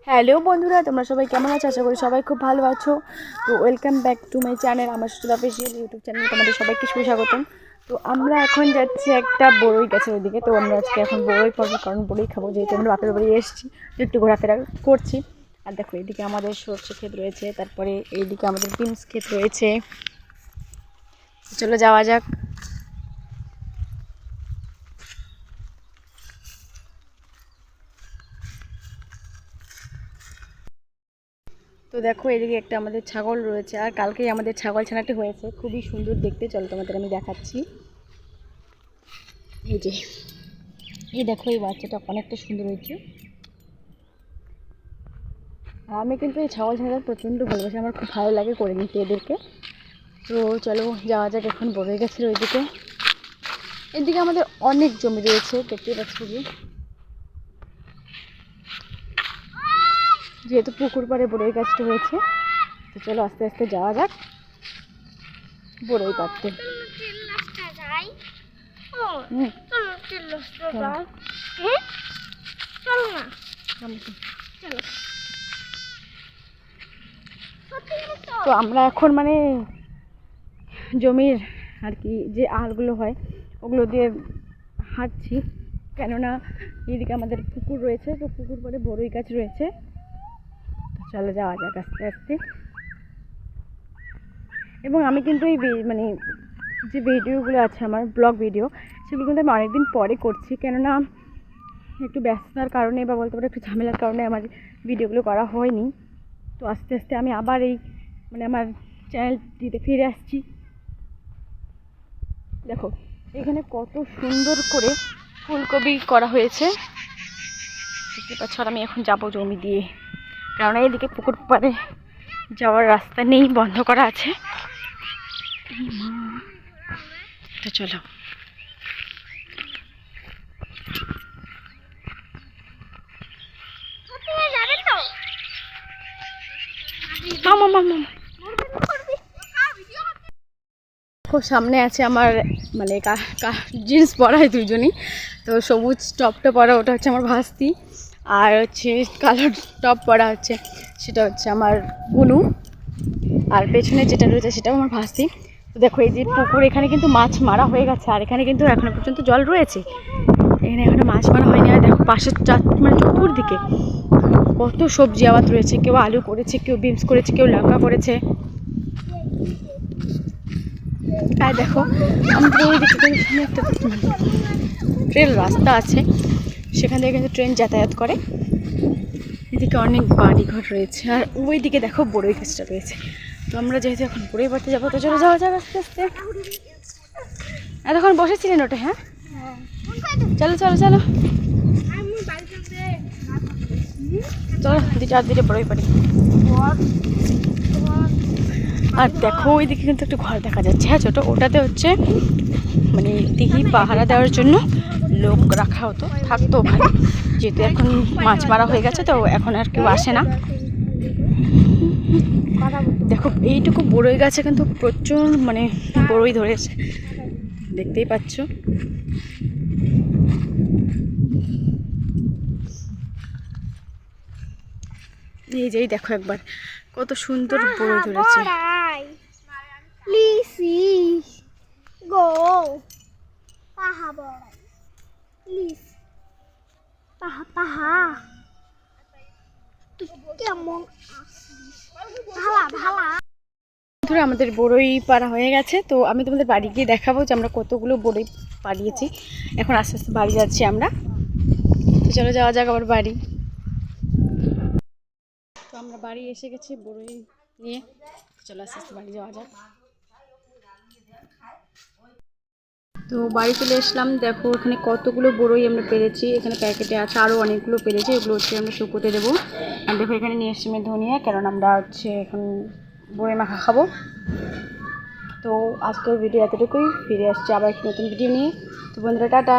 Hello বন্ধুরা, তোমরা সবাই কেমন আছো? আশা করি সবাই খুব ভালো আছো। তো welcome back to my channel, আমার সুচিতা অফিসিয়াল ইউটিউব চ্যানেল। তোমাদের সবাইকে সুস্বাগতম। তো আমরা এখন যাচ্ছি একটা বড়ই গাছের ওইদিকে। তো আমরা আজকে এখন বড়ই পাবো, কারণ বড়ই খাবো, যেহেতু আমরা বাপের বাড়ি এসেছি, তো একটু ঘোরাফেরা করছি। আর দেখো, এইদিকে আমাদের সর্ষে ক্ষেত রয়েছে, তারপরে এইদিকে আমাদের বিনস ক্ষেত রয়েছে। চলো যাওয়া যাক। তো দেখো, এদিকে একটা আমাদের ছাগল রয়েছে, আর কালকেই আমাদের ছাগল ছানাটি হয়েছে, খুবই সুন্দর দেখতে। চলো তোমাদের আমি দেখাচ্ছি। এই যে, এই দেখো, এই বাচ্চাটা অনেকটা সুন্দর হয়েছে। আর আমি কিন্তু এই ছাগল ছানাটা প্রচণ্ড ভালোবাসি, আমার খুব ভালো লাগে করে নিতে এদেরকে। তো চলো যাওয়া যাক এখন বড়ই গাছের ওইদিকে। এদিকে আমাদের অনেক জমি রয়েছে, দেখতেই পাচ্ছ যে, যেহেতু পুকুর পাড়ে বড়ই গাছটা হয়েছে। তো চলো আস্তে আস্তে যাওয়া যাক বড়ই পাড়তে। তো আমরা এখন মানে জমির আর কি যে আলগুলো হয় ওগুলো দিয়ে হাঁটছি, কেননা এদিকে আমাদের পুকুর রয়েছে, তো পুকুর পরে বড়ই গাছ রয়েছে। তো চলো যাওয়া যাক আস্তে আস্তে। এবং আমি কিন্তু এই মানে যে ভিডিওগুলো আছে আমার ব্লগ ভিডিও, সেগুলো কিন্তু আমি অনেকদিন পরে করছি, কেননা একটু ব্যস্ততার কারণে বা বলতে পারো একটু ঝামেলার কারণে আমার ভিডিওগুলো করা হয়নি। তো আস্তে আস্তে আমি আবার এই মানে আমার চ্যানেলটিতে ফিরে আসছি। দেখো, এখানে কত সুন্দর করে ফুলকপি করা হয়েছে, দেখতে পাচ্ছ। আর আমি এখন যাবো জমি দিয়ে, কারণ এইদিকে পুকুর পাড়ে যাওয়ার রাস্তা নেই, বন্ধ করা আছে। তো চলো। সামনে আছে আমার মানে জিন্স পরা হয় দুইজনই। তো সবুজ টপটা পরা ওটা হচ্ছে আমার ভাস্তি, আর হচ্ছে কালো টপ পরা হচ্ছে সেটা হচ্ছে আমার বুনু, আর পেছনে যেটা রয়েছে সেটাও আমার ভাস্তি। তো দেখো, এই যে পুকুর, এখানে কিন্তু মাছ মারা হয়ে গেছে, আর এখানে কিন্তু এখনো পর্যন্ত জল রয়েছে, এখানে এখনো মাছ মারা হয়নি। আর দেখো পাশের মানে চতুর্দিকে কত সবজি আবাদ রয়েছে, কেউ আলু করেছে, কেউ বিনস করেছে, কেউ লঙ্কা করেছে। আর দেখো, আমাদের ওইদিকে একটা ট্রেন রাস্তা আছে, সেখান থেকে কিন্তু ট্রেন যাতায়াত করে। এদিকে অনেক বাড়িঘর রয়েছে, আর ওই দিকে দেখো বড়ই গাছটা রয়েছে। তো আমরা যেহেতু এখন বড়ই পাড়তে যাবো, তো চলে যাওয়া যাবে আস্তে আস্তে। এতক্ষণ বসেছিলেন ওটা? হ্যাঁ, চলো চলো চলো চলো, চারদিকে বড়ই পাড়ি। আর দেখো, ওইদিকে কিন্তু একটা ঘর দেখা যাচ্ছে, হ্যাঁ ছোটো, ওটাতে হচ্ছে মানে দিঘি পাহারা দেওয়ার জন্য লোক রাখা হতো, থাকতো ওখানে। যেহেতু এখন মাছ মারা হয়ে গেছে, তো এখন আর কেউ আসে না। দেখো, এইটুকু বড়ই গাছে কিন্তু প্রচুর মানে বড়ই ধরেছে, দেখতেই পাচ্ছ। এই যেই দেখো একবার কত সুন্দর বড়ই ধরেছে। আমাদের বড়ই পাড়া হয়ে গেছে, তো আমি তোমাদের বাড়ি গিয়ে দেখাবো যে আমরা কতগুলো বড়ই পাড়িয়েছি। এখন আস্তে আস্তে বাড়ি যাচ্ছি আমরা। তো চলো যাওয়া যাক আবার বাড়ি। তো আমরা বাড়ি এসে গেছি বড়ই নিয়ে, চলো আস্তে আস্তে বাড়ি যাওয়া যাক। তো বাড়ি চলে আসলাম। দেখো, এখানে কতগুলো বড়ই আমরা পেরেছি, এখানে প্যাকেটে আছে আরও অনেকগুলো পেরেছি, এগুলো হচ্ছে আমরা শুকোতে দেবো। আর দেখো, এখানে নিয়ে এসছি ধনিয়া, কারণ আমরা হচ্ছে এখন বড়ই মাখা খাবো। তো আজকের ভিডিও এতটুকুই, ফিরে আসছি আবার একটা নতুন ভিডিও নিয়ে। তো বন্ধুরা, টাটা।